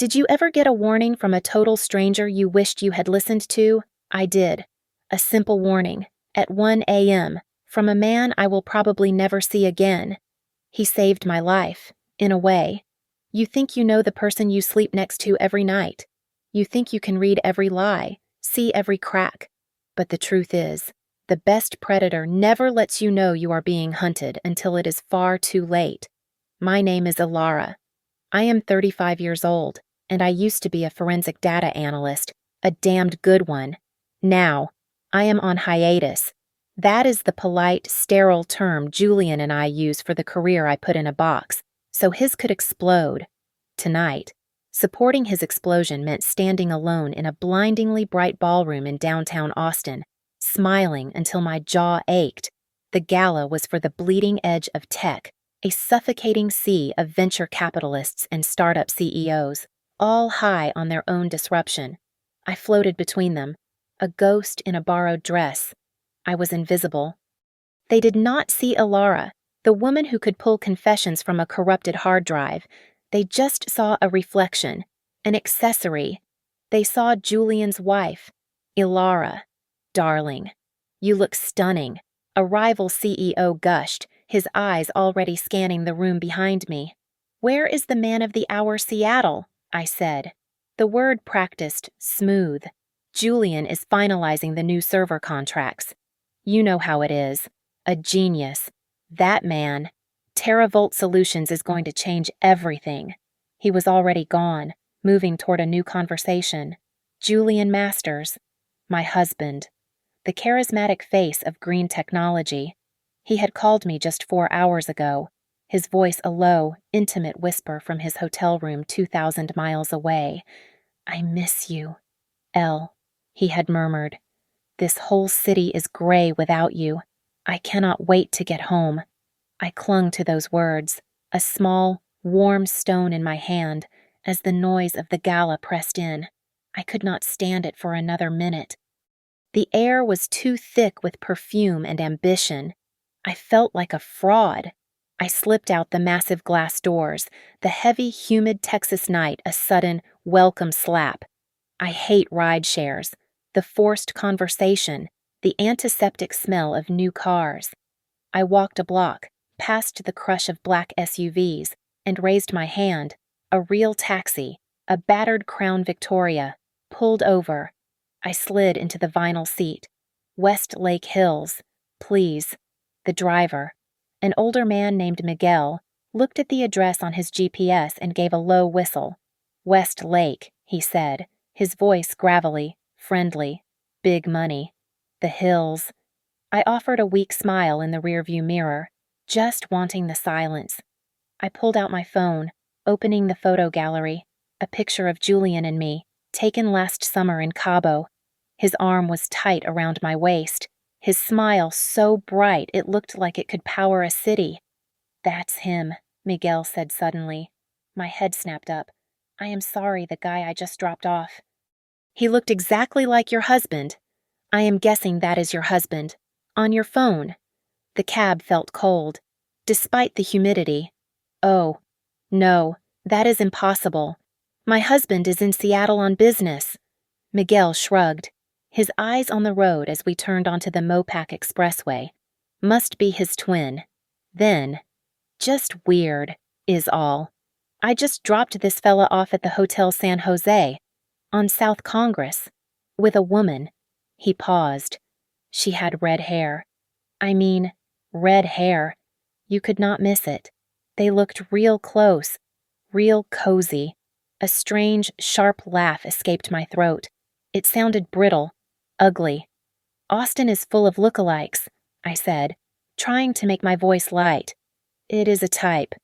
Did you ever get a warning from a total stranger you wished you had listened to? I did. A simple warning, at 1 a.m., from a man I will probably never see again. He saved my life, in a way. You think you know the person you sleep next to every night. You think you can read every lie, see every crack. But the truth is, the best predator never lets you know you are being hunted until it is far too late. My name is Ilara. I am 35 years old, and I used to be a forensic data analyst, a damned good one. Now, I am on hiatus. That is the polite, sterile term Julian and I use for the career I put in a box, so his could explode. Tonight, supporting his explosion meant standing alone in a blindingly bright ballroom in downtown Austin, smiling until my jaw ached. The gala was for the bleeding edge of tech, a suffocating sea of venture capitalists and startup CEOs, all high on their own disruption. I floated between them, a ghost in a borrowed dress. I was invisible. They did not see Ilara, the woman who could pull confessions from a corrupted hard drive. They just saw a reflection, an accessory. They saw Julian's wife, Ilara. Darling, you look stunning. A rival CEO gushed, his eyes already scanning the room behind me. Where is the man of the hour Seattle? I said. The word practiced smooth. Julian is finalizing the new server contracts. You know how it is. A genius. That man. Teravolt Solutions is going to change everything. He was already gone, moving toward a new conversation. Julian Masters. My husband. The charismatic face of green technology. He had called me just 4 hours ago, his voice a low, intimate whisper from his hotel room 2,000 miles away. I miss you, Elle, he had murmured. This whole city is gray without you. I cannot wait to get home. I clung to those words, a small, warm stone in my hand, as the noise of the gala pressed in. I could not stand it for another minute. The air was too thick with perfume and ambition. I felt like a fraud. I slipped out the massive glass doors, the heavy, humid Texas night a sudden, welcome slap. I hate ride shares, the forced conversation, the antiseptic smell of new cars. I walked a block, past the crush of black SUVs, and raised my hand. A real taxi, a battered Crown Victoria, pulled over. I slid into the vinyl seat. Westlake Hills, please. The driver, an older man named Miguel, looked at the address on his GPS and gave a low whistle. Westlake, he said, his voice gravelly, friendly. Big money. The hills. I offered a weak smile in the rearview mirror, just wanting the silence. I pulled out my phone, opening the photo gallery, a picture of Julian and me, taken last summer in Cabo. His arm was tight around my waist, his smile so bright it looked like it could power a city. That's him, Miguel said suddenly. My head snapped up. I am sorry, the guy I just dropped off. He looked exactly like your husband. I am guessing that is your husband. On your phone. The cab felt cold, despite the humidity. Oh, no, that is impossible. My husband is in Seattle on business. Miguel shrugged, his eyes on the road as we turned onto the Mopac Expressway. Must be his twin. Then, just weird, is all. I just dropped this fella off at the Hotel San Jose, on South Congress, with a woman. He paused. She had red hair. I mean, red hair. You could not miss it. They looked real close, real cozy. A strange, sharp laugh escaped my throat. It sounded brittle, ugly. Austin is full of lookalikes, I said, trying to make my voice light. It is a type.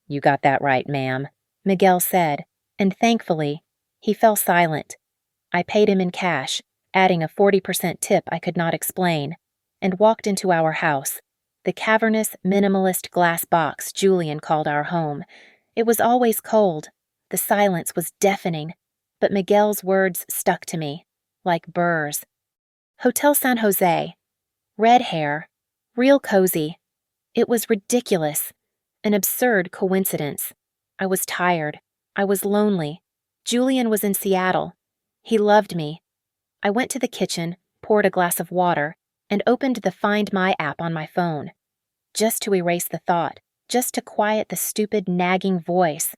You got that right, ma'am, Miguel said, and thankfully, he fell silent. I paid him in cash, adding a 40% tip I could not explain, and walked into our house, the cavernous, minimalist glass box Julian called our home. It was always cold. The silence was deafening, but Miguel's words stuck to me, like burrs. Hotel San Jose. Red hair. Real cozy. It was ridiculous. An absurd coincidence. I was tired. I was lonely. Julian was in Seattle. He loved me. I went to the kitchen, poured a glass of water, and opened the Find My app on my phone. Just to erase the thought, just to quiet the stupid, nagging voice.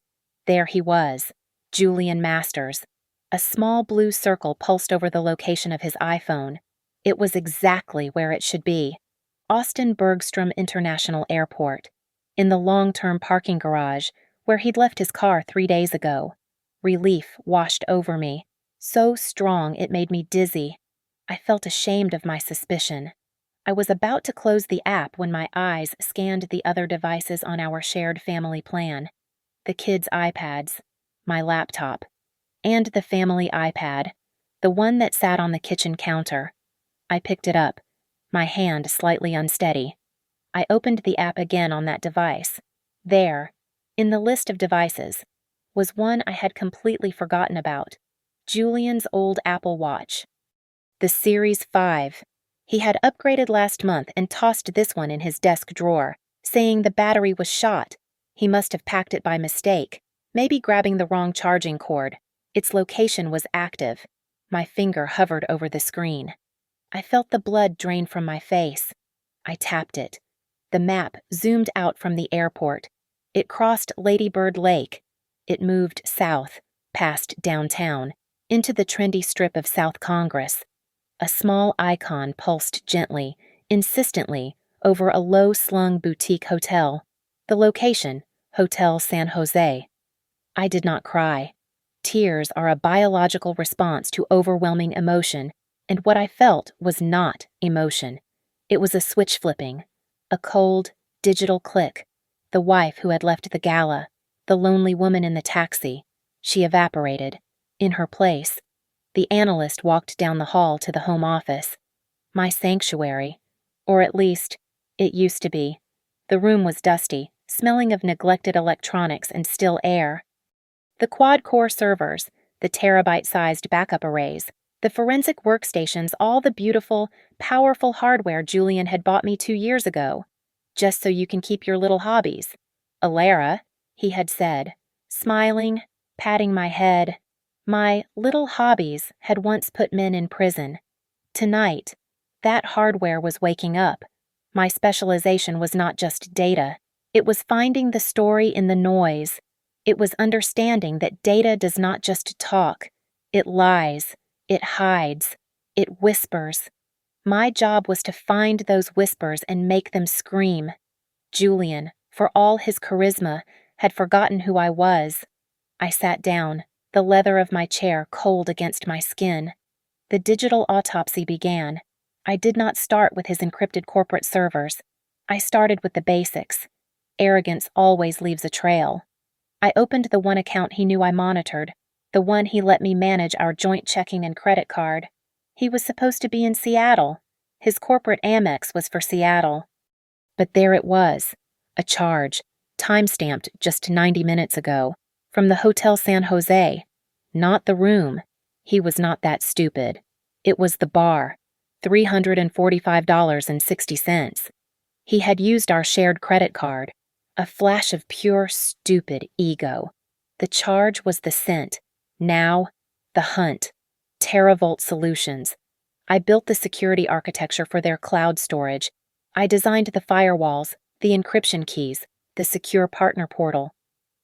There he was, Julian Masters. A small blue circle pulsed over the location of his iPhone. It was exactly where it should be. Austin Bergstrom International Airport. In the long-term parking garage, where he'd left his car 3 days ago. Relief washed over me, so strong it made me dizzy. I felt ashamed of my suspicion. I was about to close the app when my eyes scanned the other devices on our shared family plan. The kids' iPads, my laptop, and the family iPad, the one that sat on the kitchen counter. I picked it up, my hand slightly unsteady. I opened the app again on that device. There, in the list of devices, was one I had completely forgotten about, Julian's old Apple Watch. The Series 5. He had upgraded last month and tossed this one in his desk drawer, saying the battery was shot. He must have packed it by mistake, maybe grabbing the wrong charging cord. Its location was active. My finger hovered over the screen. I felt the blood drain from my face. I tapped it. The map zoomed out from the airport. It crossed Lady Bird Lake. It moved south, past downtown, into the trendy strip of South Congress. A small icon pulsed gently, insistently, over a low-slung boutique hotel. The location, Hotel San Jose. I did not cry. Tears are a biological response to overwhelming emotion, and what I felt was not emotion. It was a switch flipping, a cold, digital click. The wife who had left the gala, the lonely woman in the taxi. She evaporated. In her place, the analyst walked down the hall to the home office. My sanctuary. Or at least, it used to be. The room was dusty, smelling of neglected electronics and still air. The quad-core servers, the terabyte-sized backup arrays, the forensic workstations, all the beautiful, powerful hardware Julian had bought me 2 years ago. Just so you can keep your little hobbies. Alara, he had said, smiling, patting my head. My little hobbies had once put men in prison. Tonight, that hardware was waking up. My specialization was not just data. It was finding the story in the noise. It was understanding that data does not just talk. It lies. It hides. It whispers. My job was to find those whispers and make them scream. Julian, for all his charisma, had forgotten who I was. I sat down, the leather of my chair cold against my skin. The digital autopsy began. I did not start with his encrypted corporate servers. I started with the basics. Arrogance always leaves a trail. I opened the one account he knew I monitored, the one he let me manage our joint checking and credit card. He was supposed to be in Seattle. His corporate Amex was for Seattle. But there it was, a charge, time-stamped just 90 minutes ago, from the Hotel San Jose. Not the room. He was not that stupid. It was the bar, $345.60. He had used our shared credit card, a flash of pure, stupid ego. The charge was the scent. Now, the hunt. Teravolt Solutions. I built the security architecture for their cloud storage. I designed the firewalls, the encryption keys, the secure partner portal.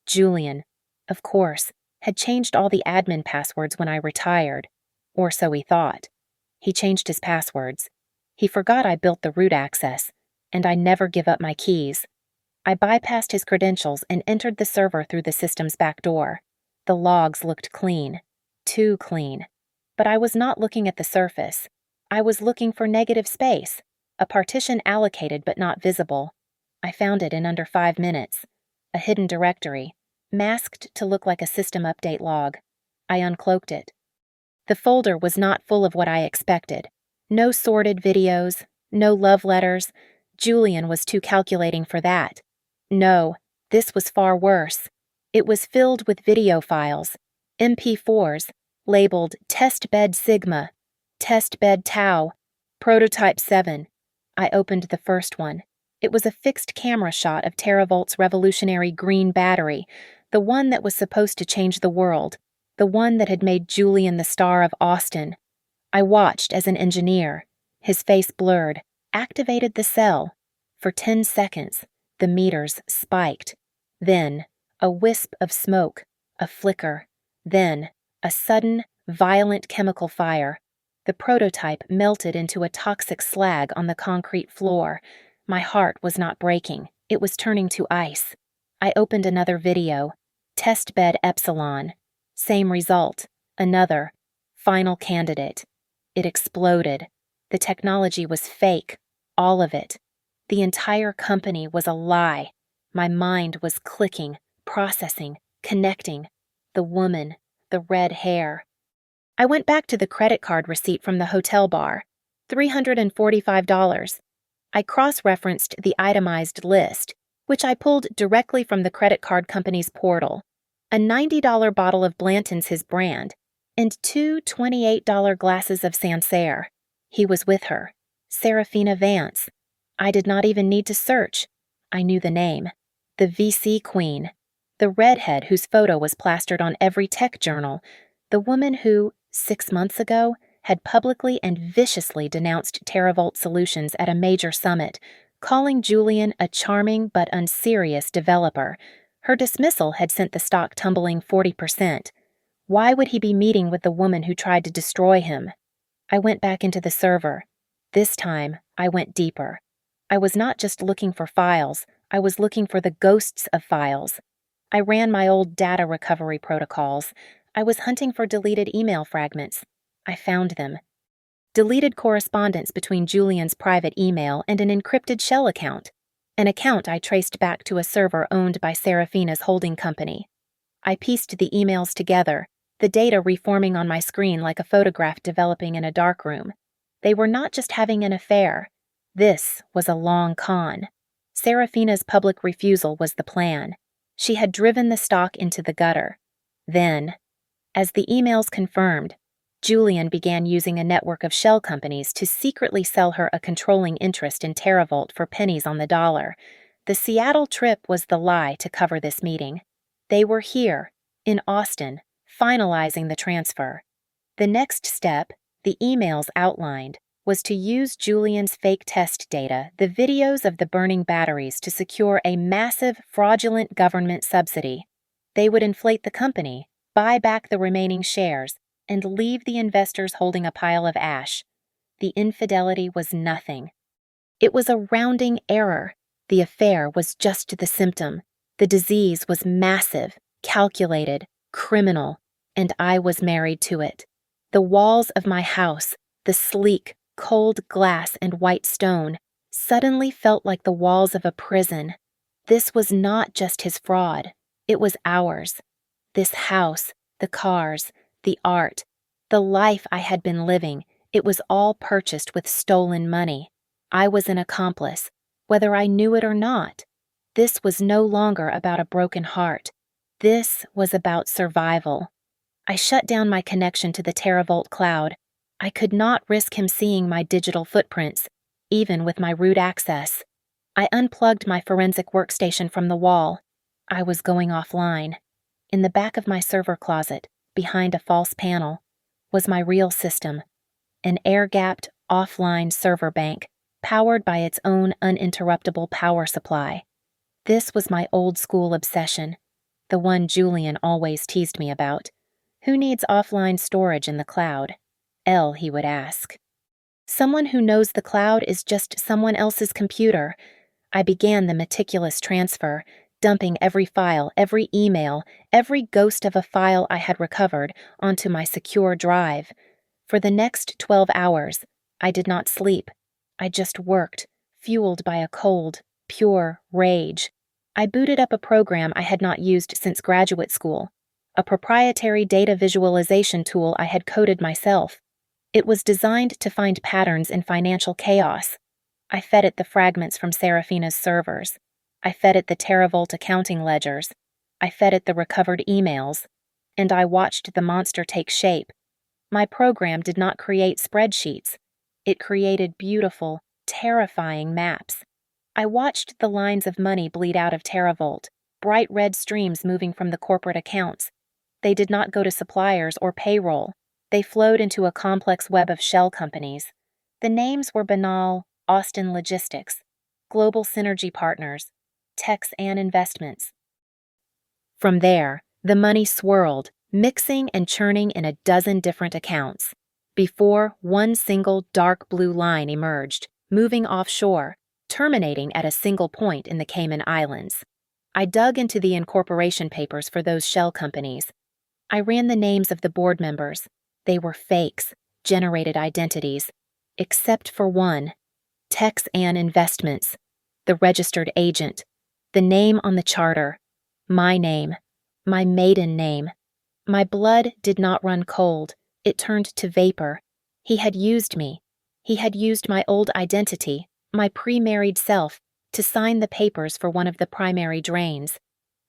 Julian, of course, had changed all the admin passwords when I retired. Or so he thought. He changed his passwords. He forgot I built the root access, and I never give up my keys. I bypassed his credentials and entered the server through the system's back door. The logs looked clean. Too clean. But I was not looking at the surface. I was looking for negative space, a partition allocated but not visible. I found it in under 5 minutes. A hidden directory, masked to look like a system update log. I uncloaked it. The folder was not full of what I expected. No sordid videos, no love letters. Julian was too calculating for that. No, this was far worse. It was filled with video files, MP4s, labeled Test Bed Sigma, Test Bed Tau, Prototype 7. I opened the first one. It was a fixed camera shot of Teravolt's revolutionary green battery, the one that was supposed to change the world. the one that had made Julian the star of Austin. I watched as an engineer, his face blurred, activated the cell. For 10 seconds, the meters spiked. Then, a wisp of smoke, a flicker. Then, a sudden, violent chemical fire. The prototype melted into a toxic slag on the concrete floor. My heart was not breaking. It was turning to ice. I opened another video. Test bed Epsilon. Same result. Another. Final candidate. It exploded. The technology was fake. All of it. The entire company was a lie. My mind was clicking, processing, connecting. The woman, the red hair. I went back to the credit card receipt from the hotel bar. $345. I cross-referenced the itemized list, which I pulled directly from the credit card company's portal. A $90 bottle of Blanton's, his brand, and 2 $28 glasses of Sancerre. He was with her. Serafina Vance. I did not even need to search. I knew the name. The VC queen. The redhead whose photo was plastered on every tech journal. The woman who, 6 months ago, had publicly and viciously denounced TerraVolt Solutions at a major summit, calling Julian a charming but unserious developer. Her dismissal had sent the stock tumbling 40%. Why would he be meeting with the woman who tried to destroy him? I went back into the server. This time, I went deeper. I was not just looking for files, I was looking for the ghosts of files. I ran my old data recovery protocols. I was hunting for deleted email fragments. I found them. Deleted correspondence between Julian's private email and an encrypted shell account. An account I traced back to a server owned by Serafina's holding company. I pieced the emails together, the data reforming on my screen like a photograph developing in a darkroom. They were not just having an affair. This was a long con. Serafina's public refusal was the plan. She had driven the stock into the gutter. Then, as the emails confirmed, Julian began using a network of shell companies to secretly sell her a controlling interest in TerraVolt for pennies on the dollar. The Seattle trip was the lie to cover this meeting. They were here, in Austin, finalizing the transfer. The next step, the emails outlined, was to use Julian's fake test data, the videos of the burning batteries, to secure a massive, fraudulent government subsidy. They would inflate the company, buy back the remaining shares, and leave the investors holding a pile of ash. The infidelity was nothing. It was a rounding error. The affair was just the symptom. The disease was massive, calculated, criminal, and I was married to it. The walls of my house, the sleek, cold glass and white stone, suddenly felt like the walls of a prison. This was not just his fraud. It was ours. This house, the cars, the art, the life I had been living, it was all purchased with stolen money. I was an accomplice, whether I knew it or not. This was no longer about a broken heart. This was about survival. I shut down my connection to the TerraVolt cloud. I could not risk him seeing my digital footprints, even with my root access. I unplugged my forensic workstation from the wall. I was going offline. In the back of my server closet, behind a false panel, was my real system, an air-gapped, offline server bank, powered by its own uninterruptible power supply. This was my old-school obsession, the one Julian always teased me about. Who needs offline storage in the cloud? L, he would ask. Someone who knows the cloud is just someone else's computer. I began the meticulous transfer, dumping every file, every email, every ghost of a file I had recovered onto my secure drive. For the next 12 hours, I did not sleep. I just worked, fueled by a cold, pure rage. I booted up a program I had not used since graduate school, a proprietary data visualization tool I had coded myself. It was designed to find patterns in financial chaos. I fed it the fragments from Serafina's servers. I fed it the TerraVolt accounting ledgers. I fed it the recovered emails. And I watched the monster take shape. My program did not create spreadsheets. It created beautiful, terrifying maps. I watched the lines of money bleed out of TerraVolt, bright red streams moving from the corporate accounts. They did not go to suppliers or payroll. They flowed into a complex web of shell companies. The names were banal: Austin Logistics, Global Synergy Partners, Tex and Investments. From there, the money swirled, mixing and churning in a dozen different accounts, before one single dark blue line emerged, moving offshore, terminating at a single point in the Cayman Islands. I dug into the incorporation papers for those shell companies. I ran the names of the board members. They were fakes, generated identities, except for one: Tex and Investments, the registered agent, the name on the charter, my name, my maiden name. My blood did not run cold. It turned to vapor. He had used me. He had used my old identity, my pre-married self, to sign the papers for one of the primary drains.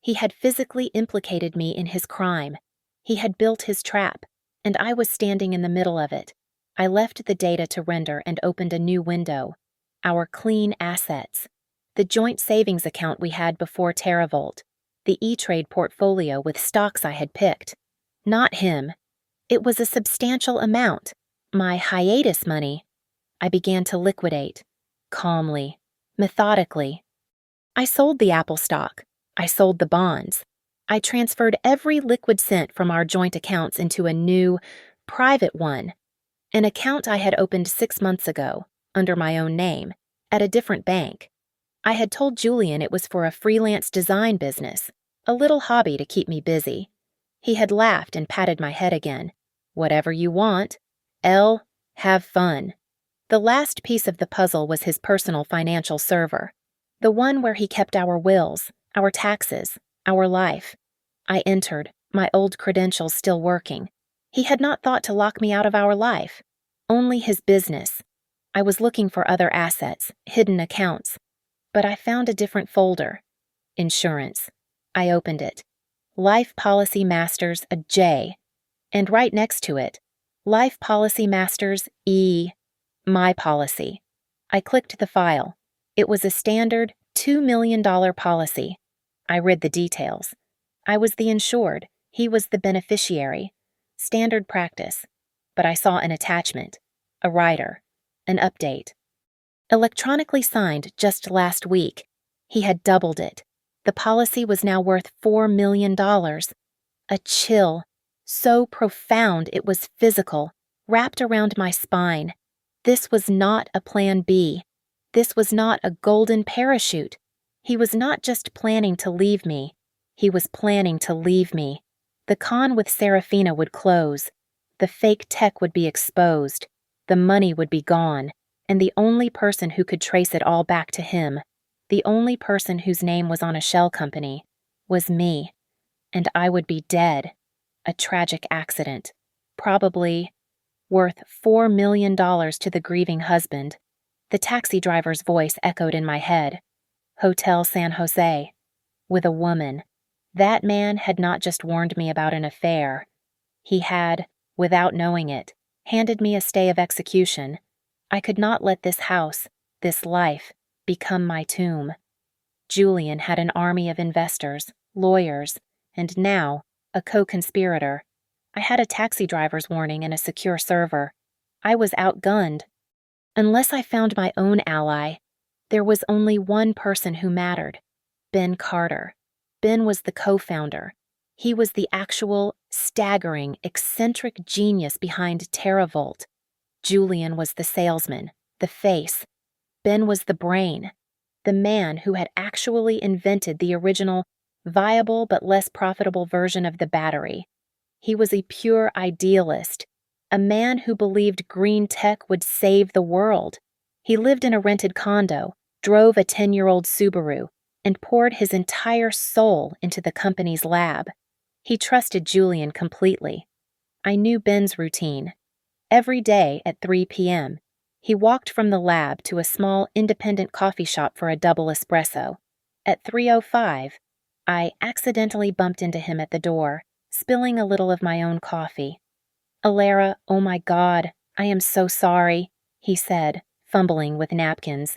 He had physically implicated me in his crime. He had built his trap, and I was standing in the middle of it. I left the data to render and opened a new window. Our clean assets. The joint savings account we had before TerraVolt. The E-Trade portfolio with stocks I had picked. Not him. It was a substantial amount. My hiatus money. I began to liquidate. Calmly. Methodically. I sold the Apple stock. I sold the bonds. I transferred every liquid cent from our joint accounts into a new, private one. An account I had opened 6 months ago, under my own name, at a different bank. I had told Julian it was for a freelance design business, a little hobby to keep me busy. He had laughed and patted my head again. Whatever you want. L, have fun. The last piece of the puzzle was his personal financial server, the one where he kept our wills, our taxes, our life. I entered, my old credentials still working. He had not thought to lock me out of our life, only his business. I was looking for other assets, hidden accounts, but I found a different folder. Insurance. I opened it. Life Policy Masters, a J, and right next to it, Life Policy Masters E, my policy. I clicked the file. It was a standard $2 million policy. I read the details. I was the insured. He was the beneficiary. Standard practice. But I saw an attachment, a rider, an update. Electronically signed just last week. He had doubled it. The policy was now worth $4 million. A chill, so profound it was physical, wrapped around my spine. This was not a plan B. This was not a golden parachute. He was not just planning to leave me. He was planning to leave me. The con with Serafina would close. The fake tech would be exposed. The money would be gone. And the only person who could trace it all back to him, the only person whose name was on a shell company, was me. And I would be dead. A tragic accident. Probably worth $4 million to the grieving husband. The taxi driver's voice echoed in my head. Hotel San Jose. With a woman. That man had not just warned me about an affair. He had, without knowing it, handed me a stay of execution. I could not let this house, this life, become my tomb. Julian had an army of investors, lawyers, and now, a co-conspirator. I had a taxi driver's warning and a secure server. I was outgunned. Unless I found my own ally, there was only one person who mattered: Ben Carter. Ben was the co-founder. He was the actual, staggering, eccentric genius behind TerraVolt. Julian was the salesman, the face. Ben was the brain, the man who had actually invented the original, viable but less profitable version of the battery. He was a pure idealist, a man who believed green tech would save the world. He lived in a rented condo, drove a 10-year-old Subaru, and poured his entire soul into the company's lab. He trusted Julian completely. I knew Ben's routine. Every day at 3 p.m., he walked from the lab to a small independent coffee shop for a double espresso. At 3:05, I accidentally bumped into him at the door, spilling a little of my own coffee. "Alara, oh my God, I am so sorry," he said, fumbling with napkins.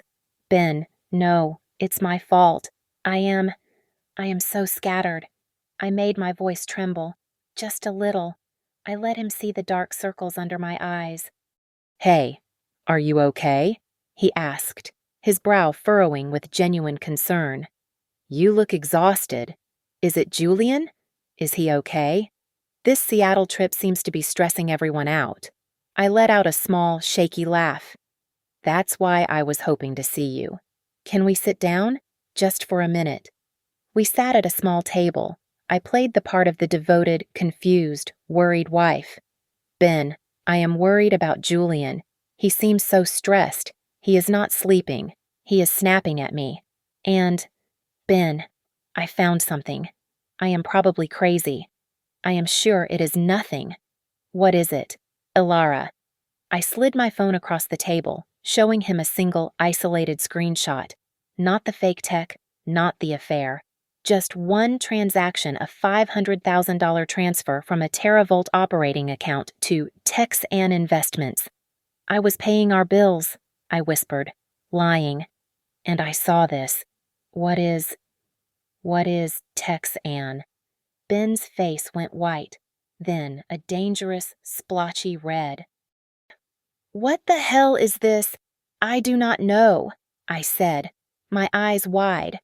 "Ben, no, it's my fault. I am so scattered." I made my voice tremble. Just a little. I let him see the dark circles under my eyes. Hey, are you okay? He asked, his brow furrowing with genuine concern. You look exhausted. Is it Julian? Is he okay? This Seattle trip seems to be stressing everyone out. I let out a small, shaky laugh. That's why I was hoping to see you. Can we sit down? Just for a minute. We sat at a small table. I played the part of the devoted, confused, worried wife. Ben, I am worried about Julian. He seems so stressed. He is not sleeping. He is snapping at me. And, Ben, I found something. I am probably crazy. I am sure it is nothing. What is it? Ilara. I slid my phone across the table, showing him a single, isolated screenshot. Not the fake tech, not the affair. Just one transaction, a $500,000 transfer from a TerraVolt operating account to Texan Investments. I was paying our bills, I whispered, lying. And I saw this. What is Texan? Ben's face went white, then a dangerous, splotchy red. What the hell is this? I do not know, I said, my eyes wide.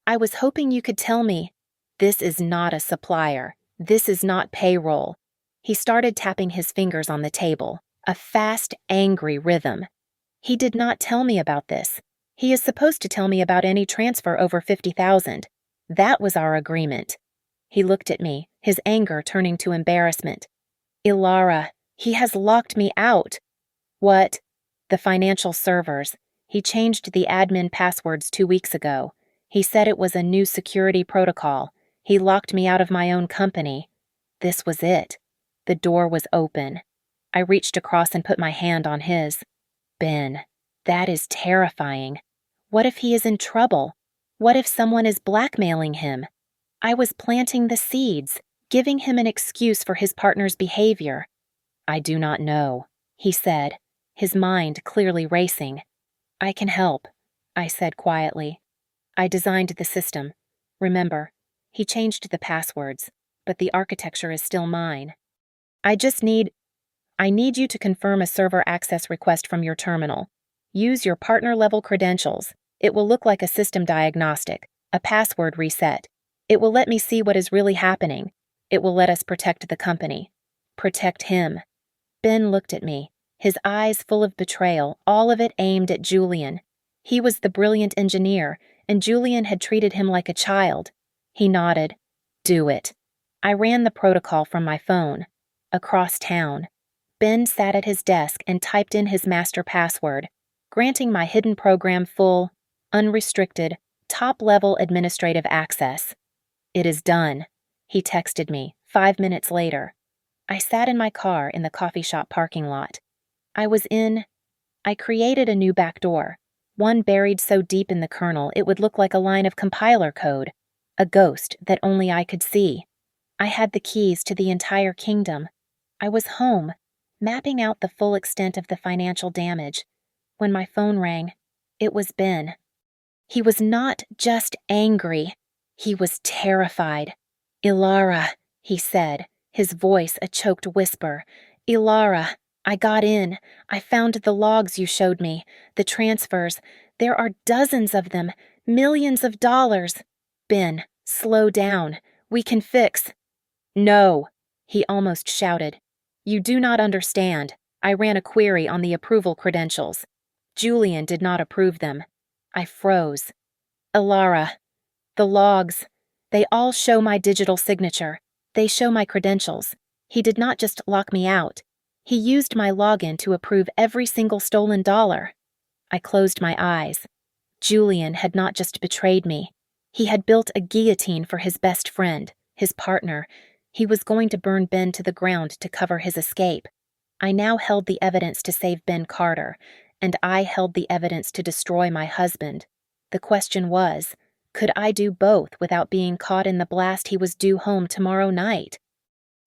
I was hoping you could tell me. This is not a supplier. This is not payroll. He started tapping his fingers on the table, a fast, angry rhythm. He did not tell me about this. He is supposed to tell me about any transfer over $50,000. That was our agreement. He looked at me, his anger turning to embarrassment. Ilara, he has locked me out. What? The financial servers. He changed the admin passwords 2 weeks ago. He said it was a new security protocol. He locked me out of my own company. This was it. The door was open. I reached across and put my hand on his. Ben, that is terrifying. What if he is in trouble? What if someone is blackmailing him? I was planting the seeds, giving him an excuse for his partner's behavior. I do not know, he said, his mind clearly racing. I can help, I said quietly. I designed the system. Remember, he changed the passwords, but the architecture is still mine. I need you to confirm a server access request from your terminal. Use your partner-level credentials. It will look like a system diagnostic, a password reset. It will let me see what is really happening. It will let us protect the company. Protect him. Ben looked at me, his eyes full of betrayal, all of it aimed at Julian. He was the brilliant engineer, and Julian had treated him like a child. He nodded. Do it. I ran the protocol from my phone. Across town. Ben sat at his desk and typed in his master password, granting my hidden program full, unrestricted, top-level administrative access. It is done, he texted me 5 minutes later. I sat in my car in the coffee shop parking lot. I created a new backdoor, one buried so deep in the kernel it would look like a line of compiler code, a ghost that only I could see. I had the keys to the entire kingdom. I was home, mapping out the full extent of the financial damage. When my phone rang, it was Ben. He was not just angry. He was terrified. Ilara, he said, his voice a choked whisper. Ilara, I got in. I found the logs you showed me, the transfers. There are dozens of them, millions of dollars. Ben, slow down. We can fix. No, he almost shouted. You do not understand. I ran a query on the approval credentials. Julian did not approve them. I froze. Ilara, the logs, they all show my digital signature. They show my credentials. He did not just lock me out. He used my login to approve every single stolen dollar. I closed my eyes. Julian had not just betrayed me. He had built a guillotine for his best friend, his partner. He was going to burn Ben to the ground to cover his escape. I now held the evidence to save Ben Carter, and I held the evidence to destroy my husband. The question was, could I do both without being caught in the blast he was due home tomorrow night?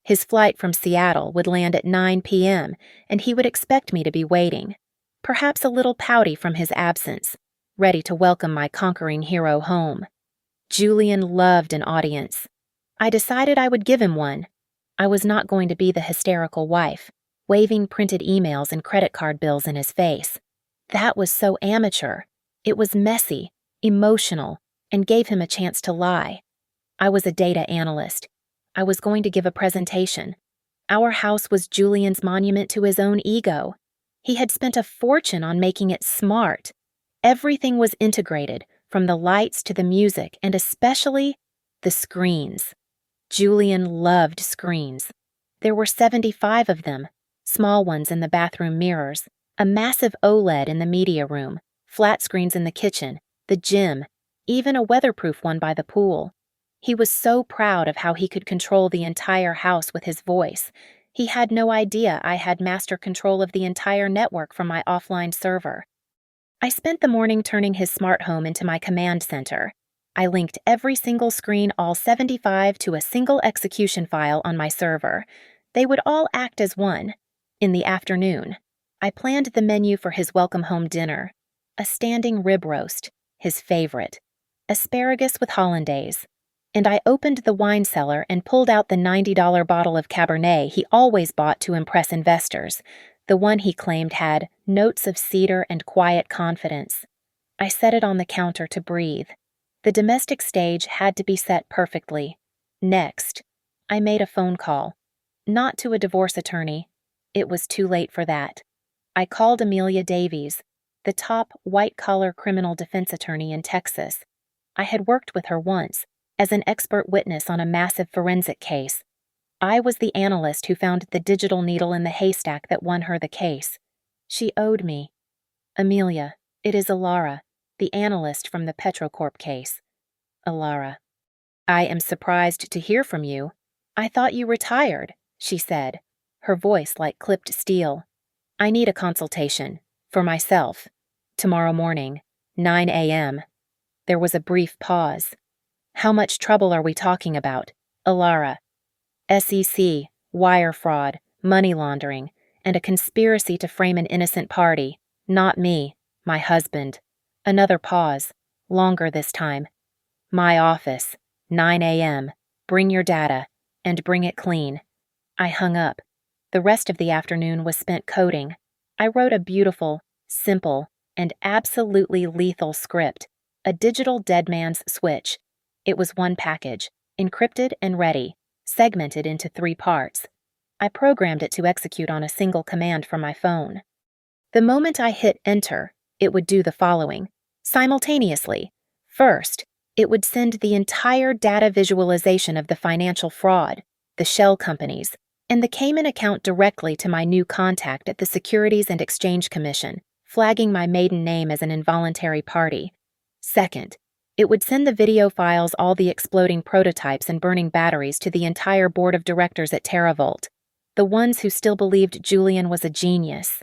His flight from Seattle would land at 9 p.m., and he would expect me to be waiting, perhaps a little pouty from his absence, ready to welcome my conquering hero home. Julian loved an audience. I decided I would give him one. I was not going to be the hysterical wife, waving printed emails and credit card bills in his face. That was so amateur. It was messy, emotional, and gave him a chance to lie. I was a data analyst. I was going to give a presentation. Our house was Julian's monument to his own ego. He had spent a fortune on making it smart. Everything was integrated, from the lights to the music, and especially the screens. Julian loved screens. There were 75 of them, small ones in the bathroom mirrors, a massive OLED in the media room, flat screens in the kitchen, the gym, even a weatherproof one by the pool. He was so proud of how he could control the entire house with his voice. He had no idea I had master control of the entire network from my offline server. I spent the morning turning his smart home into my command center. I linked every single screen, all 75, to a single execution file on my server. They would all act as one. In the afternoon, I planned the menu for his welcome home dinner. A standing rib roast, his favorite. Asparagus with hollandaise. And I opened the wine cellar and pulled out the $90 bottle of Cabernet he always bought to impress investors, the one he claimed had notes of cedar and quiet confidence. I set it on the counter to breathe. The domestic stage had to be set perfectly. Next, I made a phone call. Not to a divorce attorney. It was too late for that. I called Amelia Davies, the top white-collar criminal defense attorney in Texas. I had worked with her once, as an expert witness on a massive forensic case. I was the analyst who found the digital needle in the haystack that won her the case. She owed me. Amelia, it is Alara, the analyst from the Petrocorp case. Alara. I am surprised to hear from you. I thought you retired, she said, her voice like clipped steel. I need a consultation. For myself. Tomorrow morning, 9 a.m. There was a brief pause. How much trouble are we talking about? Alara. SEC, wire fraud, money laundering, and a conspiracy to frame an innocent party. Not me, my husband. Another pause, longer this time. My office, 9 a.m. Bring your data, and bring it clean. I hung up. The rest of the afternoon was spent coding. I wrote a beautiful, simple, and absolutely lethal script, a digital dead man's switch. It was one package, encrypted and ready, segmented into 3 parts. I programmed it to execute on a single command from my phone. The moment I hit enter, it would do the following. Simultaneously, first, it would send the entire data visualization of the financial fraud, the shell companies, and the Cayman account directly to my new contact at the Securities and Exchange Commission, flagging my maiden name as an involuntary party. Second, it would send the video files, all the exploding prototypes and burning batteries, to the entire board of directors at TerraVolt, the ones who still believed Julian was a genius.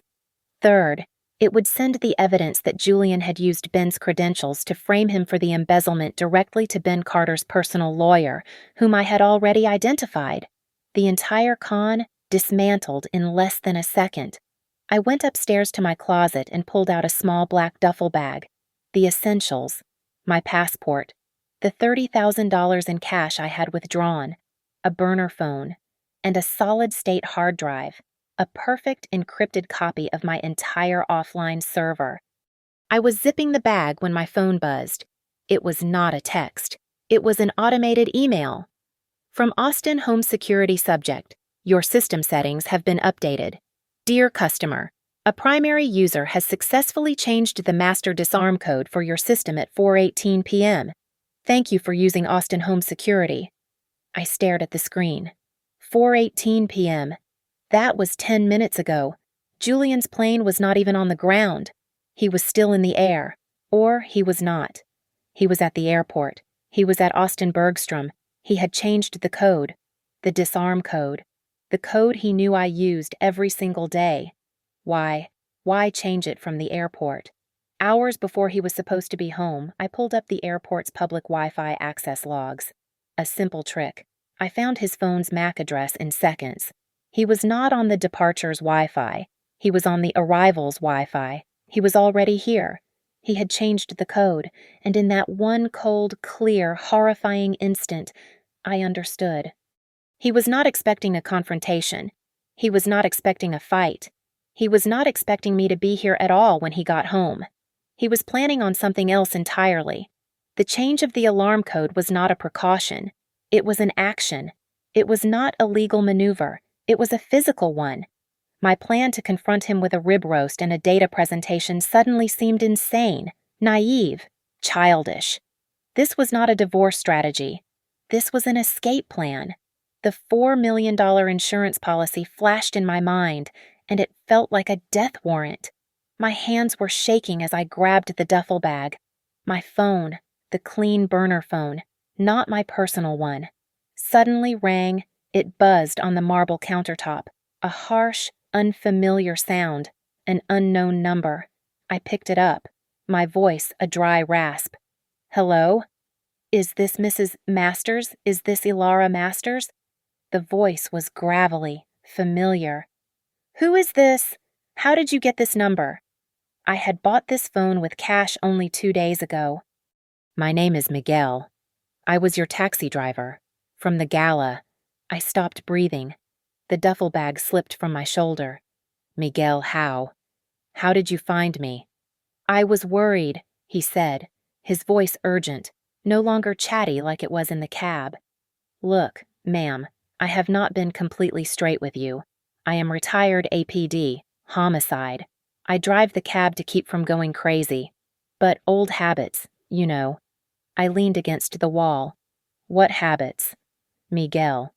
Third, it would send the evidence that Julian had used Ben's credentials to frame him for the embezzlement directly to Ben Carter's personal lawyer, whom I had already identified. The entire con dismantled in less than a second. I went upstairs to my closet and pulled out a small black duffel bag, the essentials, my passport, the $30,000 in cash I had withdrawn, a burner phone, and a solid-state hard drive, a perfect encrypted copy of my entire offline server. I was zipping the bag when my phone buzzed. It was not a text. It was an automated email. From Austin Home Security Subject, your system settings have been updated. Dear customer, a primary user has successfully changed the master disarm code for your system at 4:18 p.m. Thank you for using Austin Home Security. I stared at the screen. 4:18 p.m. That was 10 minutes ago. Julian's plane was not even on the ground. He was still in the air. Or he was not. He was at the airport. He was at Austin Bergstrom. He had changed the code. The disarm code. The code he knew I used every single day. Why change it from the airport? Hours before he was supposed to be home, I pulled up the airport's public Wi-Fi access logs. A simple trick. I found his phone's MAC address in seconds. He was not on the departure's Wi-Fi. He was on the arrival's Wi-Fi. He was already here. He had changed the code, and in that one cold, clear, horrifying instant, I understood. He was not expecting a confrontation. He was not expecting a fight. He was not expecting me to be here at all when he got home. He was planning on something else entirely. The change of the alarm code was not a precaution. It was an action. It was not a legal maneuver. It was a physical one. My plan to confront him with a rib roast and a data presentation suddenly seemed insane, naive, childish. This was not a divorce strategy. This was an escape plan. The $4 million insurance policy flashed in my mind, and it felt like a death warrant. My hands were shaking as I grabbed the duffel bag. My phone, the clean burner phone, not my personal one, suddenly rang. It buzzed on the marble countertop, a harsh, unfamiliar sound, an unknown number. I picked it up, my voice a dry rasp. Hello? Is this Mrs. Masters? Is this Ilara Masters? The voice was gravelly, familiar. Who is this? How did you get this number? I had bought this phone with cash only 2 days ago. My name is Miguel. I was your taxi driver. From the gala. I stopped breathing. The duffel bag slipped from my shoulder. Miguel, how? How did you find me? I was worried, he said, his voice urgent, no longer chatty like it was in the cab. Look, ma'am, I have not been completely straight with you. I am retired APD, homicide. I drive the cab to keep from going crazy. But old habits, you know. I leaned against the wall. What habits? Miguel.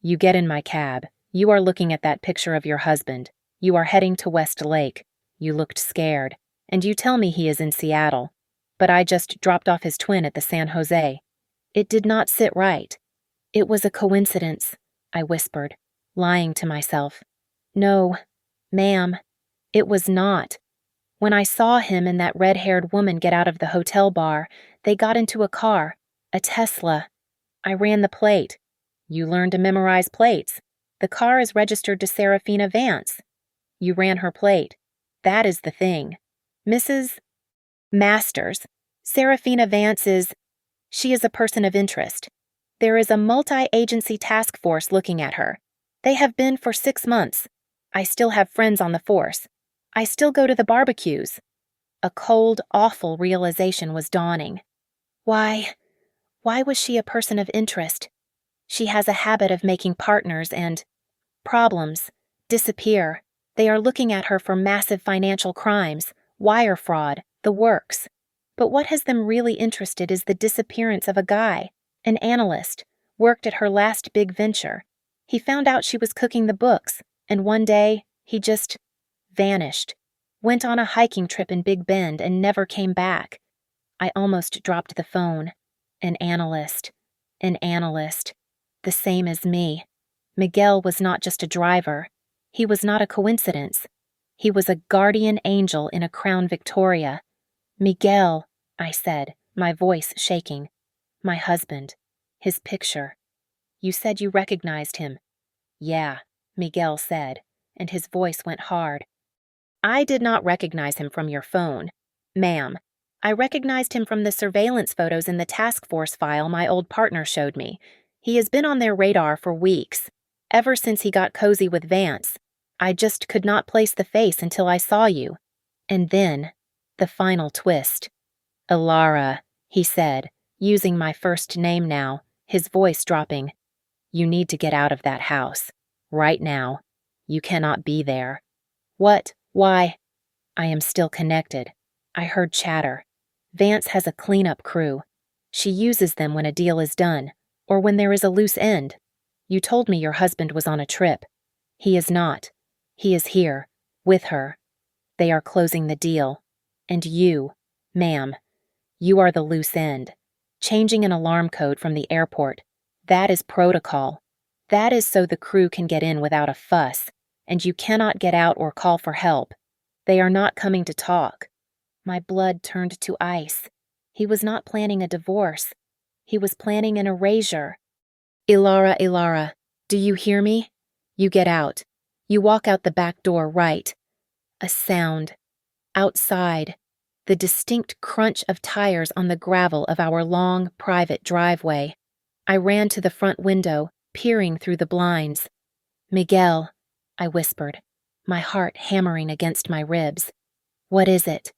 You get in my cab. You are looking at that picture of your husband. You are heading to West Lake. You looked scared. And you tell me he is in Seattle. But I just dropped off his twin at the San Jose. It did not sit right. It was a coincidence, I whispered, lying to myself. No, ma'am, it was not. When I saw him and that red-haired woman get out of the hotel bar, they got into a car, a Tesla. I ran the plate. You learned to memorize plates. The car is registered to Serafina Vance. You ran her plate. That is the thing. Mrs. Masters, Serafina Vance she is a person of interest. There is a multi-agency task force looking at her. They have been for 6 months. I still have friends on the force. I still go to the barbecues. A cold, awful realization was dawning. Why was she a person of interest? She has a habit of making partners and problems disappear. They are looking at her for massive financial crimes, wire fraud, the works. But what has them really interested is the disappearance of a guy, an analyst, worked at her last big venture. He found out she was cooking the books, and one day, he just vanished, went on a hiking trip in Big Bend and never came back. I almost dropped the phone. An analyst, the same as me. Miguel was not just a driver. He was not a coincidence. He was a guardian angel in a Crown Victoria. Miguel, I said, my voice shaking. My husband. His picture. You said you recognized him. Yeah, Miguel said, and his voice went hard. I did not recognize him from your phone, ma'am. I recognized him from the surveillance photos in the task force file my old partner showed me. He has been on their radar for weeks, ever since he got cozy with Vance. I just could not place the face until I saw you. And then, the final twist. Ilara, he said, using my first name now, his voice dropping. You need to get out of that house. Right now. You cannot be there. What? Why? I am still connected. I heard chatter. Vance has a cleanup crew. She uses them when a deal is done, or when there is a loose end. You told me your husband was on a trip. He is not. He is here, with her. They are closing the deal. And you, ma'am, you are the loose end. Changing an alarm code from the airport. That is protocol. That is so the crew can get in without a fuss, and you cannot get out or call for help. They are not coming to talk. My blood turned to ice. He was not planning a divorce. He was planning an erasure. Ilara, do you hear me? You get out. You walk out the back door right. A sound. Outside. The distinct crunch of tires on the gravel of our long, private driveway. I ran to the front window, peering through the blinds. "Miguel," I whispered, my heart hammering against my ribs. "What is it?"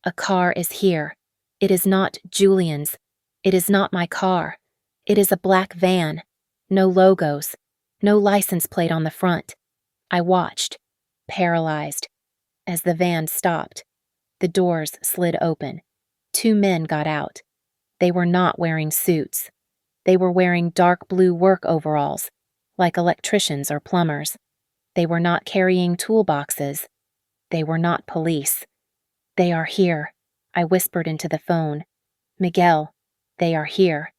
"A car is here. It is not Julian's. It is not my car. It is a black van. No logos. No license plate on the front." I watched, paralyzed. As the van stopped, the doors slid open. 2 men got out. They were not wearing suits. They were wearing dark blue work overalls, like electricians or plumbers. They were not carrying toolboxes. They were not police. "They are here," I whispered into the phone. "Miguel, they are here.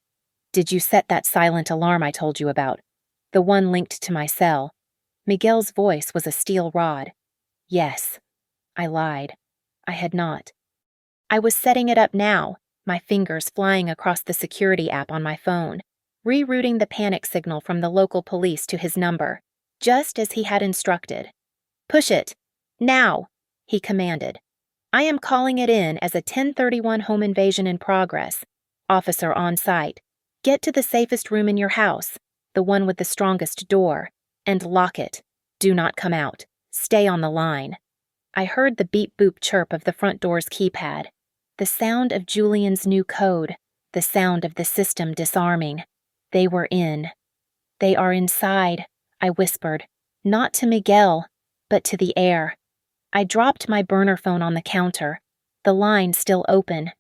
Did you set that silent alarm I told you about? The one linked to my cell?" Miguel's voice was a steel rod. "Yes." I lied. I had not. I was setting it up now, my fingers flying across the security app on my phone, rerouting the panic signal from the local police to his number, just as he had instructed. "Push it. Now," he commanded. "I am calling it in as a 1031 home invasion in progress. Officer on site. Get to the safest room in your house, the one with the strongest door, and lock it. Do not come out. Stay on the line." I heard the beep-boop chirp of the front door's keypad, the sound of Julian's new code, the sound of the system disarming. They were in. "They are inside," I whispered, not to Miguel, but to the air. I dropped my burner phone on the counter, the line still open.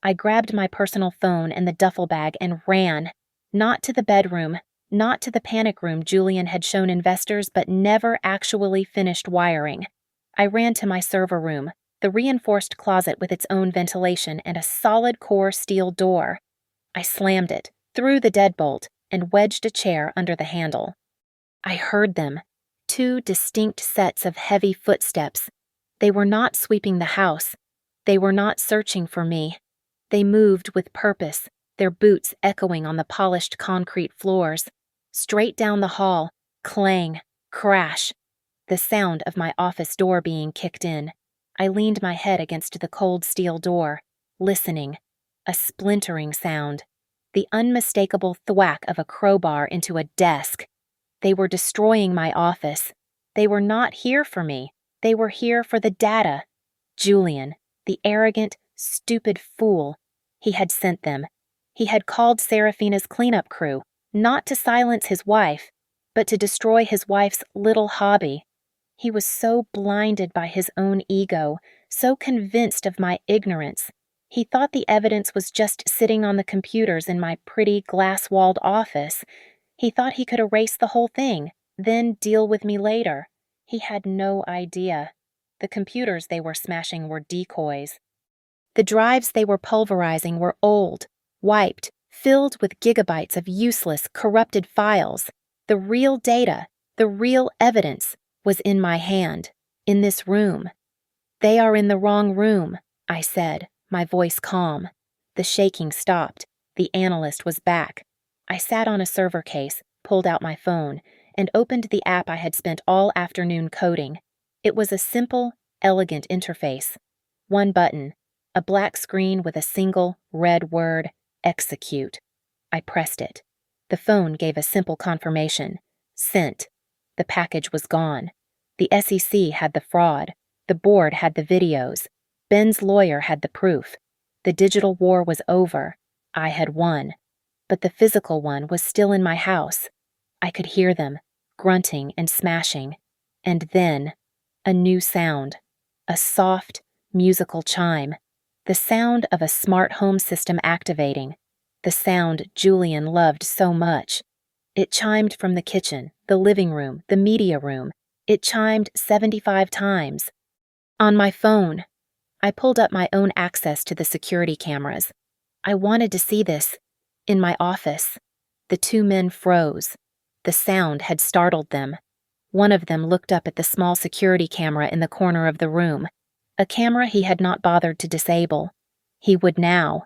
I grabbed my personal phone and the duffel bag and ran, not to the bedroom, not to the panic room Julian had shown investors but never actually finished wiring. I ran to my server room, the reinforced closet with its own ventilation and a solid core steel door. I slammed it, threw the deadbolt, and wedged a chair under the handle. I heard them, 2 distinct sets of heavy footsteps. They were not sweeping the house. They were not searching for me. They moved with purpose, their boots echoing on the polished concrete floors. Straight down the hall, clang, crash. The sound of my office door being kicked in. I leaned my head against the cold steel door, listening. A splintering sound. The unmistakable thwack of a crowbar into a desk. They were destroying my office. They were not here for me. They were here for the data. Julian, the arrogant, stupid fool. He had sent them. He had called Serafina's cleanup crew, not to silence his wife, but to destroy his wife's little hobby. He was so blinded by his own ego, so convinced of my ignorance. He thought the evidence was just sitting on the computers in my pretty glass-walled office. He thought he could erase the whole thing, then deal with me later. He had no idea. The computers they were smashing were decoys. The drives they were pulverizing were old, wiped, filled with gigabytes of useless, corrupted files. The real data, the real evidence, was in my hand, in this room. "They are in the wrong room," I said, my voice calm. The shaking stopped. The analyst was back. I sat on a server case, pulled out my phone, and opened the app I had spent all afternoon coding. It was a simple, elegant interface. 1 button, a black screen with a single, red word, execute. I pressed it. The phone gave a simple confirmation. Sent. The package was gone. The SEC had the fraud. The board had the videos. Ben's lawyer had the proof. The digital war was over. I had won. But the physical one was still in my house. I could hear them, grunting and smashing. And then, a new sound. A soft, musical chime. The sound of a smart home system activating. The sound Julian loved so much. It chimed from the kitchen, the living room, the media room. It chimed 75 times. On my phone. I pulled up my own access to the security cameras. I wanted to see this. In my office. The 2 men froze. The sound had startled them. One of them looked up at the small security camera in the corner of the room, a camera he had not bothered to disable. He would now,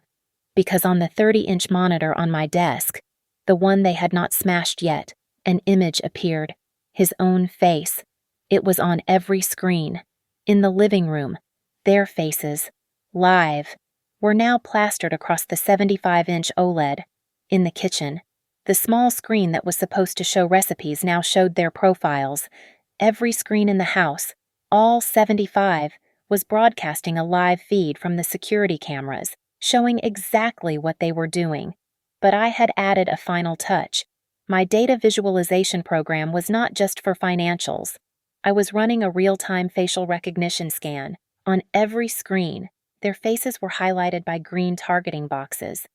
because on the 30-inch monitor on my desk, the one they had not smashed yet, an image appeared, his own face. It was on every screen. In the living room, their faces, live, were now plastered across the 75-inch OLED. In the kitchen, The small screen that was supposed to show recipes now showed their profiles. Every screen in the house, all 75, was broadcasting a live feed from the security cameras, showing exactly what they were doing. But I had added a final touch. My data visualization program was not just for financials. I was running a real-time facial recognition scan. On every screen, their faces were highlighted by green targeting boxes.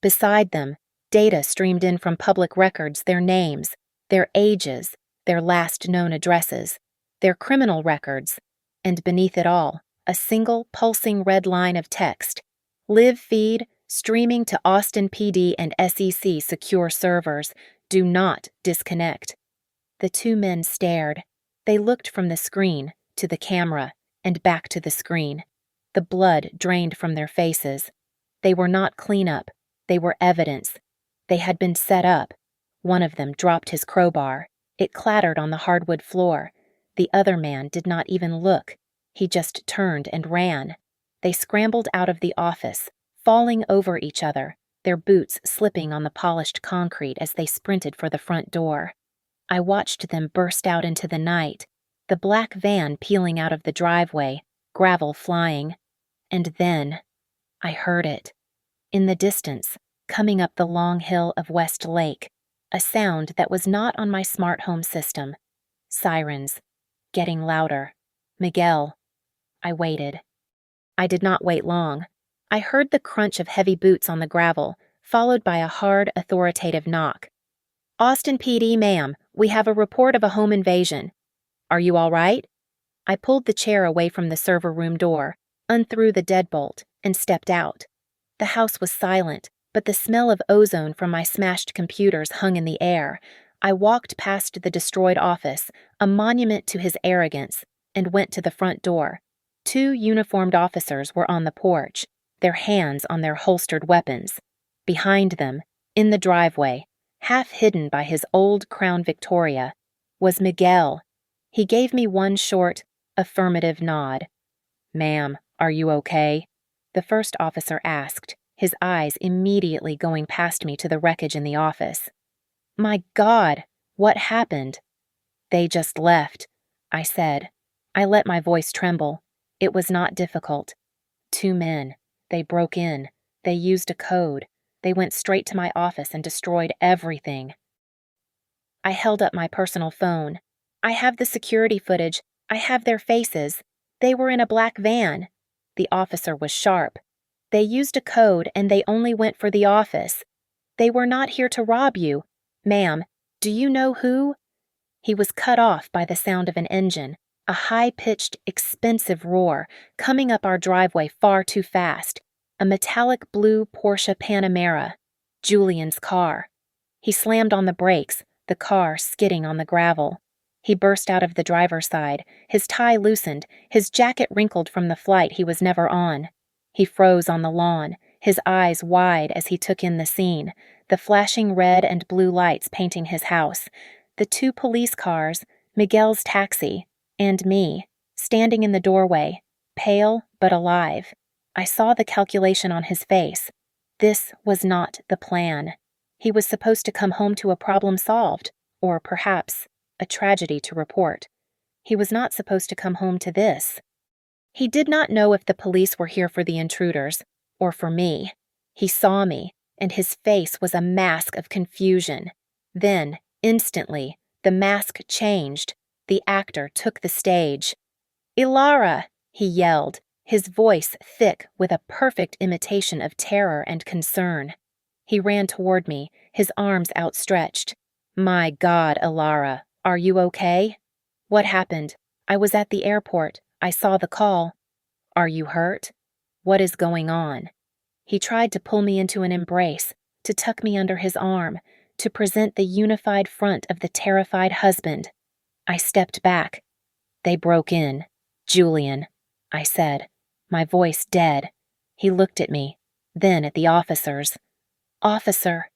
Beside them, data streamed in from public records, their names, their ages, their last known addresses, their criminal records, and beneath it all, a single pulsing red line of text. Live feed, streaming to Austin PD and SEC secure servers. Do not disconnect. The two men stared. They looked from the screen to the camera and back to the screen. The blood drained from their faces. They were not cleanup. They were evidence. They had been set up. One of them dropped his crowbar. It clattered on the hardwood floor. The other man did not even look. He just turned and ran. They scrambled out of the office, falling over each other, their boots slipping on the polished concrete as they sprinted for the front door. I watched them burst out into the night, the black van peeling out of the driveway, gravel flying. And then, I heard it. In the distance, coming up the long hill of West Lake, a sound that was not on my smart home system. Sirens. Getting louder. Miguel. I waited. I did not wait long. I heard the crunch of heavy boots on the gravel, followed by a hard, authoritative knock. Austin PD, ma'am, we have a report of a home invasion. Are you all right? I pulled the chair away from the server room door, unthrew the deadbolt, and stepped out. The house was silent, but the smell of ozone from my smashed computers hung in the air. I walked past the destroyed office, a monument to his arrogance, and went to the front door. 2 uniformed officers were on the porch, their hands on their holstered weapons. Behind them, in the driveway, half hidden by his old Crown Victoria, was Miguel. He gave me one short, affirmative nod. Ma'am, are you okay? The first officer asked, his eyes immediately going past me to the wreckage in the office. My God, what happened? They just left, I said. I let my voice tremble. It was not difficult. 2 men. They broke in. They used a code. They went straight to my office and destroyed everything. I held up my personal phone. I have the security footage. I have their faces. They were in a black van. The officer was sharp. They used a code and they only went for the office. They were not here to rob you. Ma'am, do you know who? He was cut off by the sound of an engine, a high-pitched, expensive roar, coming up our driveway far too fast. A metallic blue Porsche Panamera, Julian's car. He slammed on the brakes, the car skidding on the gravel. He burst out of the driver's side, his tie loosened, his jacket wrinkled from the flight he was never on. He froze on the lawn, his eyes wide as he took in the scene, the flashing red and blue lights painting his house, the 2 police cars, Miguel's taxi, and me, standing in the doorway, pale but alive. I saw the calculation on his face. This was not the plan. He was supposed to come home to a problem solved, or perhaps a tragedy to report. He was not supposed to come home to this. He did not know if the police were here for the intruders, or for me. He saw me, and his face was a mask of confusion. Then, instantly, the mask changed. The actor took the stage. "Ilara!" he yelled, his voice thick with a perfect imitation of terror and concern. He ran toward me, his arms outstretched. My God, Ilara, are you okay? What happened? I was at the airport. I saw the call. Are you hurt? What is going on? He tried to pull me into an embrace, to tuck me under his arm, to present the unified front of the terrified husband. I stepped back. They broke in. Julian, I said, my voice dead. He looked at me, then at the officers. Officer,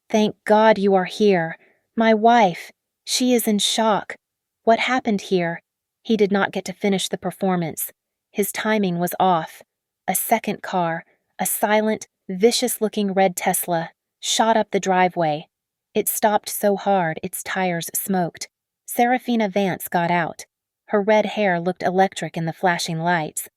thank God you are here. My wife, she is in shock. What happened here? He did not get to finish the performance. His timing was off. A second car, a silent, vicious-looking red Tesla, shot up the driveway. It stopped so hard its tires smoked. Serafina Vance got out. Her red hair looked electric in the flashing lights.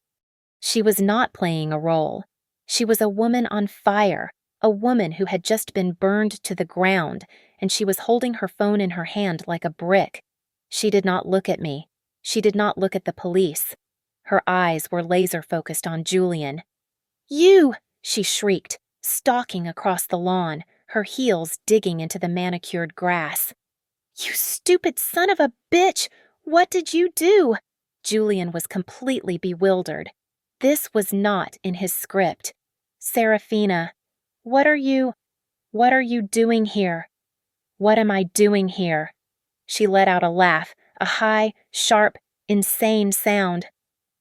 She was not playing a role. She was a woman on fire, a woman who had just been burned to the ground, and she was holding her phone in her hand like a brick. She did not look at me. She did not look at the police. Her eyes were laser-focused on Julian. "You!" she shrieked, stalking across the lawn, her heels digging into the manicured grass. "You stupid son of a bitch! What did you do?" Julian was completely bewildered. This was not in his script. "Serafina, what are you doing here? What am I doing here?" She let out a laugh, a high, sharp, insane sound.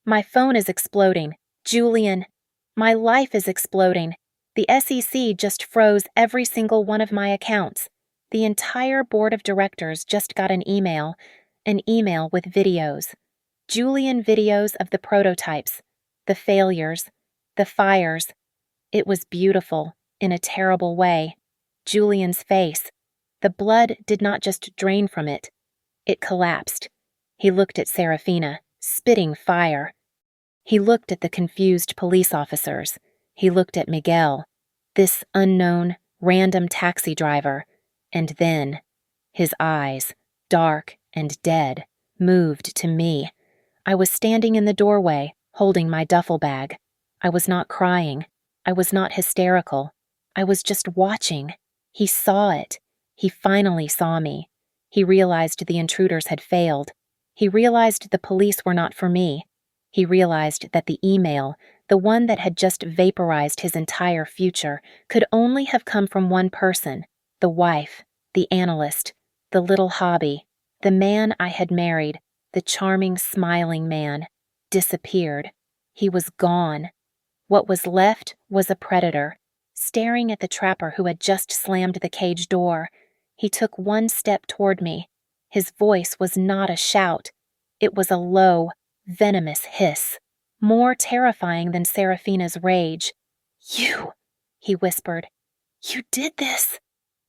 "My phone is exploding. Julian, my life is exploding. The SEC just froze every single one of my accounts. The entire board of directors just got an email with videos. Julian videos of the prototypes, the failures, the fires. It was beautiful, in a terrible way. Julian's face. The blood did not just drain from it. It collapsed. He looked at Serafina, spitting fire. He looked at the confused police officers. He looked at Miguel, this unknown, random taxi driver. And then, his eyes, dark and dead, moved to me. I was standing in the doorway, holding my duffel bag. I was not crying. I was not hysterical. I was just watching. He saw it. He finally saw me. He realized the intruders had failed. He realized the police were not for me. He realized that the email, the one that had just vaporized his entire future, could only have come from one person, the wife, the analyst, the little hobby, the man I had married, the charming, smiling man, disappeared. He was gone. What was left was a predator, staring at the trapper who had just slammed the cage door. He took one step toward me. His voice was not a shout. It was a low, venomous hiss, more terrifying than Serafina's rage. "You," he whispered. "You did this."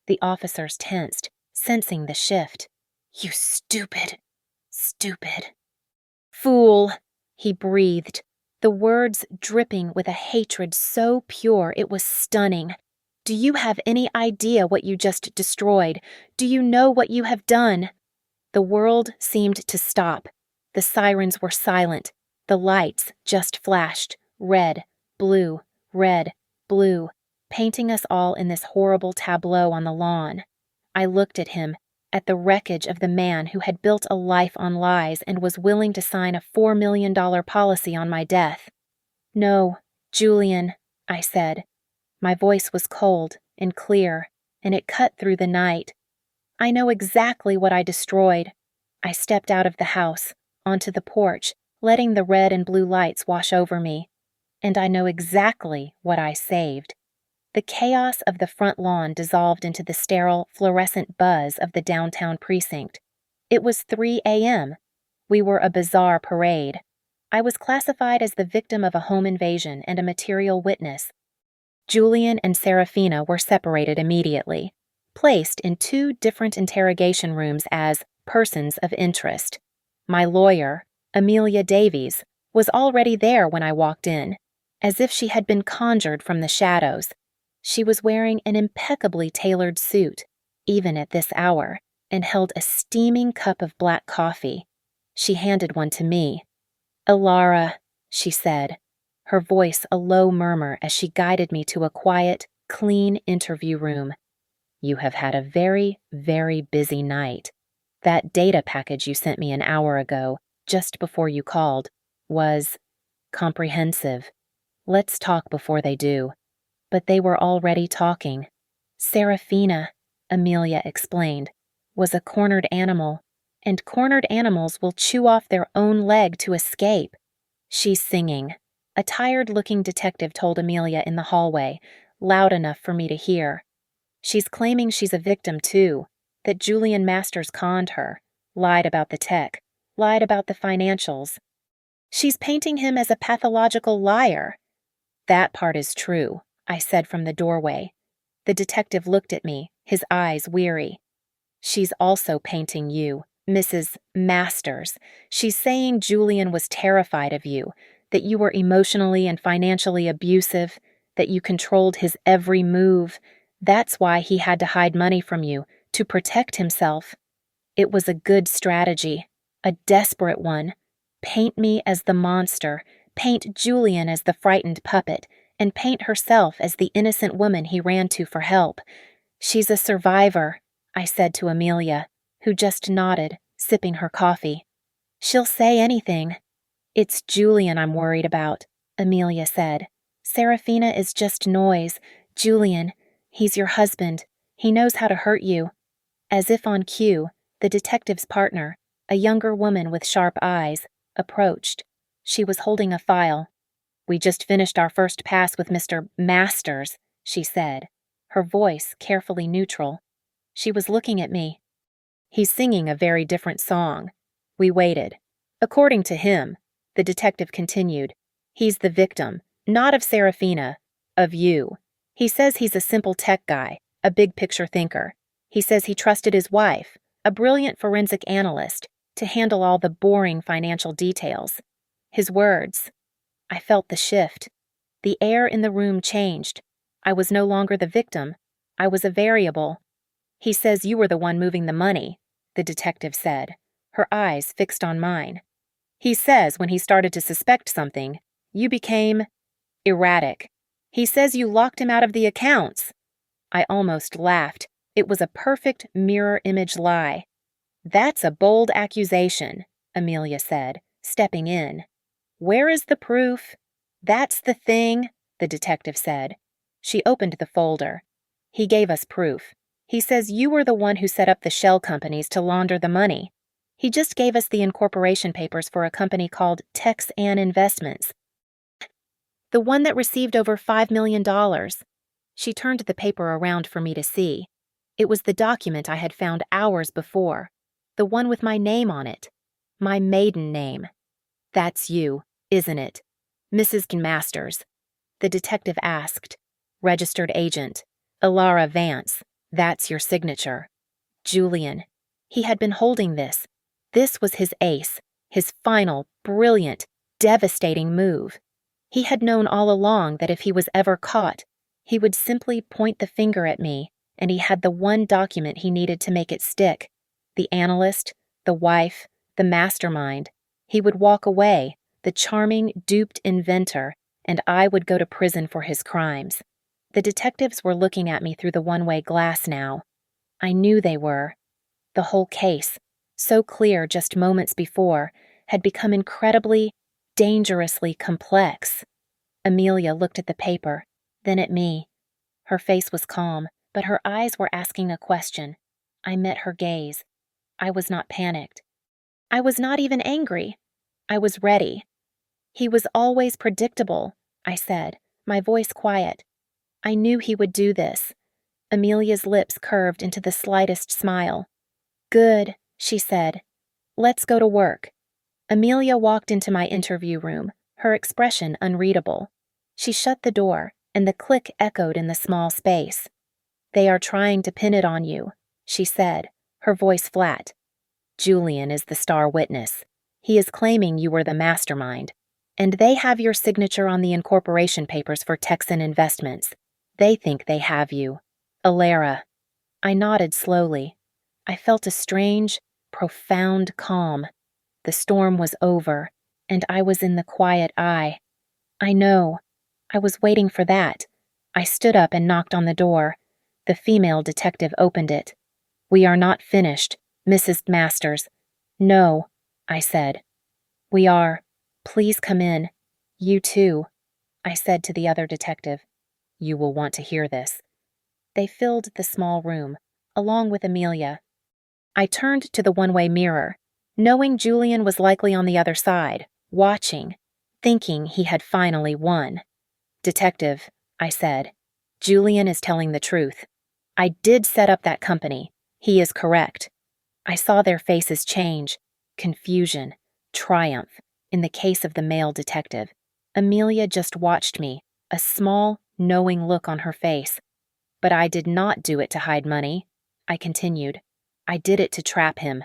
The officers tensed, sensing the shift. "You stupid, stupid." "Fool," he breathed, the words dripping with a hatred so pure it was stunning. "Do you have any idea what you just destroyed? Do you know what you have done?" The world seemed to stop. The sirens were silent. The lights just flashed, red, blue, painting us all in this horrible tableau on the lawn. I looked at him, at the wreckage of the man who had built a life on lies and was willing to sign a $4 million policy on my death. "No, Julian," I said. My voice was cold and clear, and it cut through the night. "I know exactly what I destroyed." I stepped out of the house, onto the porch, letting the red and blue lights wash over me. And I know exactly what I saved. The chaos of the front lawn dissolved into the sterile, fluorescent buzz of the downtown precinct. It was 3 a.m. We were a bizarre parade. I was classified as the victim of a home invasion and a material witness. Julian and Serafina were separated immediately, placed in 2 different interrogation rooms as persons of interest. My lawyer, Amelia Davies, was already there when I walked in, as if she had been conjured from the shadows. She was wearing an impeccably tailored suit, even at this hour, and held a steaming cup of black coffee. She handed one to me. "Ilara," she said, her voice a low murmur as she guided me to a quiet, clean interview room. "You have had a very, very busy night. That data package you sent me an hour ago, just before you called, was comprehensive. Let's talk before they do." But they were already talking. "Serafina," Amelia explained, "was a cornered animal, and cornered animals will chew off their own leg to escape. She's singing," a tired-looking detective told Amelia in the hallway, loud enough for me to hear. "She's claiming she's a victim, too, that Julian Masters conned her, lied about the tech, lied about the financials. She's painting him as a pathological liar." "That part is true," I said from the doorway. The detective looked at me, his eyes weary. She's also painting you, Mrs. Masters. She's saying Julian was terrified of you, that you were emotionally and financially abusive, that you controlled his every move. That's why he had to hide money from you, to protect himself. It was a good strategy, a desperate one. Paint me as the monster, paint Julian as the frightened puppet, and paint herself as the innocent woman he ran to for help. She's a survivor, I said to Amelia, who just nodded, sipping her coffee. She'll say anything. It's Julian I'm worried about, Amelia said. Serafina is just noise. Julian, he's your husband. He knows how to hurt you. As if on cue, the detective's partner, a younger woman with sharp eyes, approached. She was holding a file. We just finished our first pass with Mr. Masters, she said, her voice carefully neutral. She was looking at me. He's singing a very different song. We waited. According to him, the detective continued, he's the victim, not of Serafina, of you. He says he's a simple tech guy, a big picture thinker. He says he trusted his wife, a brilliant forensic analyst, to handle all the boring financial details. His words. I felt the shift. The air in the room changed. I was no longer the victim. I was a variable. He says you were the one moving the money, the detective said, her eyes fixed on mine. He says when he started to suspect something, you became erratic. He says you locked him out of the accounts. I almost laughed. It was a perfect mirror image lie. That's a bold accusation, Amelia said, stepping in. Where is the proof? That's the thing, the detective said. She opened the folder. He gave us proof. He says you were the one who set up the shell companies to launder the money. He just gave us the incorporation papers for a company called Texan Investments. The one that received over $5 million. She turned the paper around for me to see. It was the document I had found hours before, the one with my name on it, my maiden name. That's you, isn't it? Mrs. Masters. The detective asked. Registered agent. Ilara Vance. That's your signature. Julian. He had been holding this. This was his ace, his final, brilliant, devastating move. He had known all along that if he was ever caught, he would simply point the finger at me, and he had the one document he needed to make it stick. The analyst, the wife, the mastermind. He would walk away, the charming, duped inventor, and I would go to prison for his crimes. The detectives were looking at me through the one-way glass now. I knew they were. The whole case, so clear just moments before, had become incredibly, dangerously complex. Amelia looked at the paper, then at me. Her face was calm, but her eyes were asking a question. I met her gaze. I was not panicked. I was not even angry. I was ready. He was always predictable, I said, my voice quiet. I knew he would do this. Amelia's lips curved into the slightest smile. Good, she said. Let's go to work. Amelia walked into my interview room, her expression unreadable. She shut the door, and the click echoed in the small space. They are trying to pin it on you, she said, her voice flat. Julian is the star witness. He is claiming you were the mastermind, and they have your signature on the incorporation papers for Texan Investments. They think they have you. Ilara. I nodded slowly. I felt a strange, profound calm. The storm was over, and I was in the quiet eye. I know. I was waiting for that. I stood up and knocked on the door. The female detective opened it. We are not finished, Mrs. Masters. No, I said. We are. Please come in. You too, I said to the other detective. You will want to hear this. They filled the small room, along with Amelia. I turned to the one-way mirror, knowing Julian was likely on the other side, watching, thinking he had finally won. Detective, I said, Julian is telling the truth. I did set up that company. He is correct. I saw their faces change, confusion, triumph, in the case of the male detective. Amelia just watched me, a small, knowing look on her face. But I did not do it to hide money, I continued. I did it to trap him.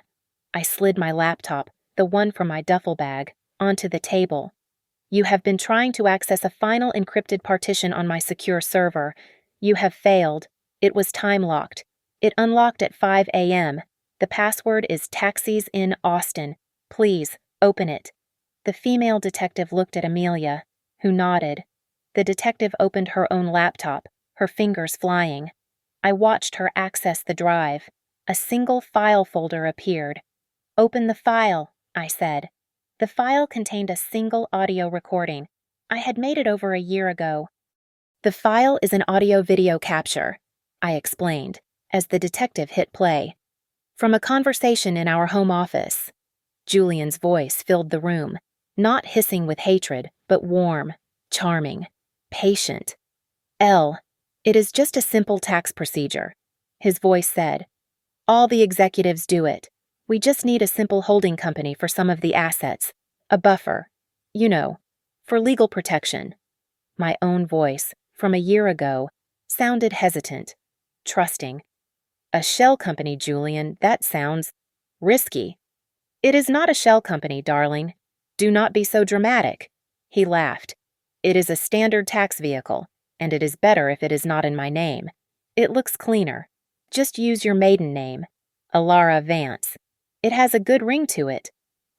I slid my laptop, the one from my duffel bag, onto the table. You have been trying to access a final encrypted partition on my secure server. You have failed. It was time-locked. It unlocked at 5 a.m. The password is taxis in Austin. Please, open it. The female detective looked at Amelia, who nodded. The detective opened her own laptop, her fingers flying. I watched her access the drive. A single file folder appeared. Open the file, I said. The file contained a single audio recording. I had made it over a year ago. The file is an audio-video capture, I explained, as the detective hit play. From a conversation in our home office. Julian's voice filled the room, not hissing with hatred, but warm, charming, patient. It is just a simple tax procedure, his voice said. All the executives do it. We just need a simple holding company for some of the assets, a buffer, for legal protection. My own voice, from a year ago, sounded hesitant, trusting. A shell company, Julian, that sounds risky. It is not a shell company, darling. Do not be so dramatic. He laughed. It is a standard tax vehicle, and it is better if it is not in my name. It looks cleaner. Just use your maiden name, Alara Vance. It has a good ring to it.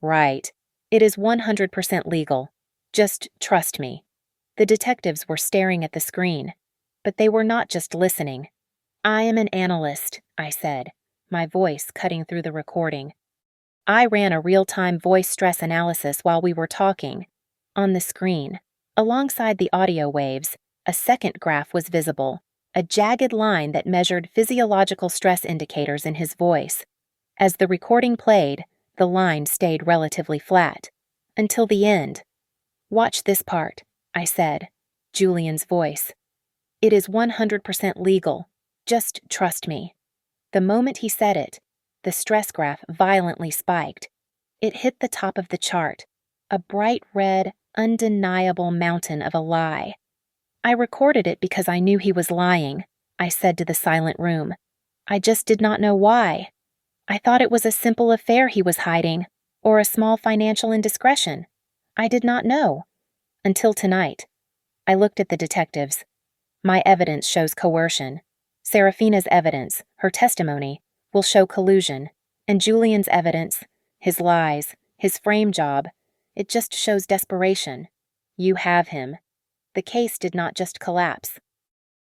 Right. It is 100% legal. Just trust me. The detectives were staring at the screen, but they were not just listening. I am an analyst, I said, my voice cutting through the recording. I ran a real-time voice stress analysis while we were talking. On the screen, alongside the audio waves, a second graph was visible, a jagged line that measured physiological stress indicators in his voice. As the recording played, the line stayed relatively flat. Until the end. Watch this part, I said, Julian's voice. It is 100% legal. Just trust me. The moment he said it, the stress graph violently spiked. It hit the top of the chart, a bright red, undeniable mountain of a lie. I recorded it because I knew he was lying, I said to the silent room. I just did not know why. I thought it was a simple affair he was hiding, or a small financial indiscretion. I did not know. Until tonight. I looked at the detectives. My evidence shows coercion. Serafina's evidence, her testimony, will show collusion. And Julian's evidence, his lies, his frame job, it just shows desperation. You have him. The case did not just collapse.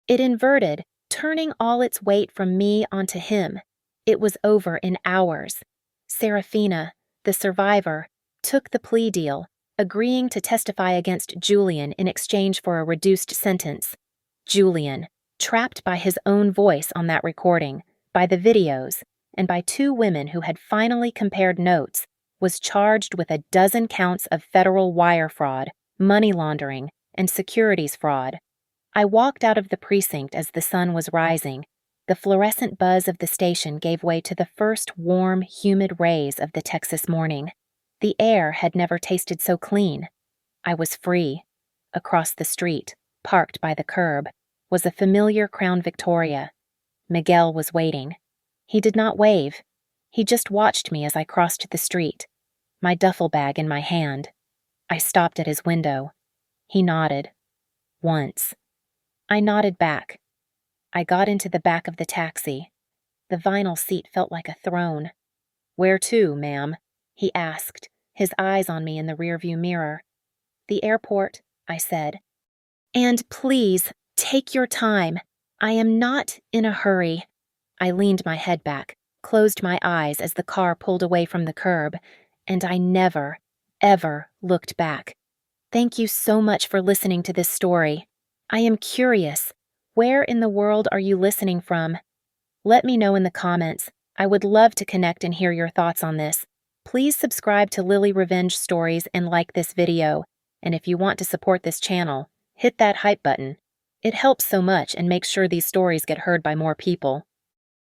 It inverted, turning all its weight from me onto him. It was over in hours. Serafina, the survivor, took the plea deal, agreeing to testify against Julian in exchange for a reduced sentence. Julian, trapped by his own voice on that recording, by the videos, and by two women who had finally compared notes, was charged with a dozen counts of federal wire fraud, money laundering, and securities fraud. I walked out of the precinct as the sun was rising. The fluorescent buzz of the station gave way to the first warm, humid rays of the Texas morning. The air had never tasted so clean. I was free. Across the street, parked by the curb, was a familiar Crown Victoria. Miguel was waiting. He did not wave. He just watched me as I crossed the street, my duffel bag in my hand. I stopped at his window. He nodded. Once. I nodded back. I got into the back of the taxi. The vinyl seat felt like a throne. "Where to, ma'am?" he asked, his eyes on me in the rearview mirror. "The airport," I said. "And please, take your time. I am not in a hurry." I leaned my head back, closed my eyes as the car pulled away from the curb, and I never, ever looked back. Thank you so much for listening to this story. I am curious. Where in the world are you listening from? Let me know in the comments. I would love to connect and hear your thoughts on this. Please subscribe to Lily Revenge Stories and like this video. And if you want to support this channel, hit that hype button. It helps so much and makes sure these stories get heard by more people.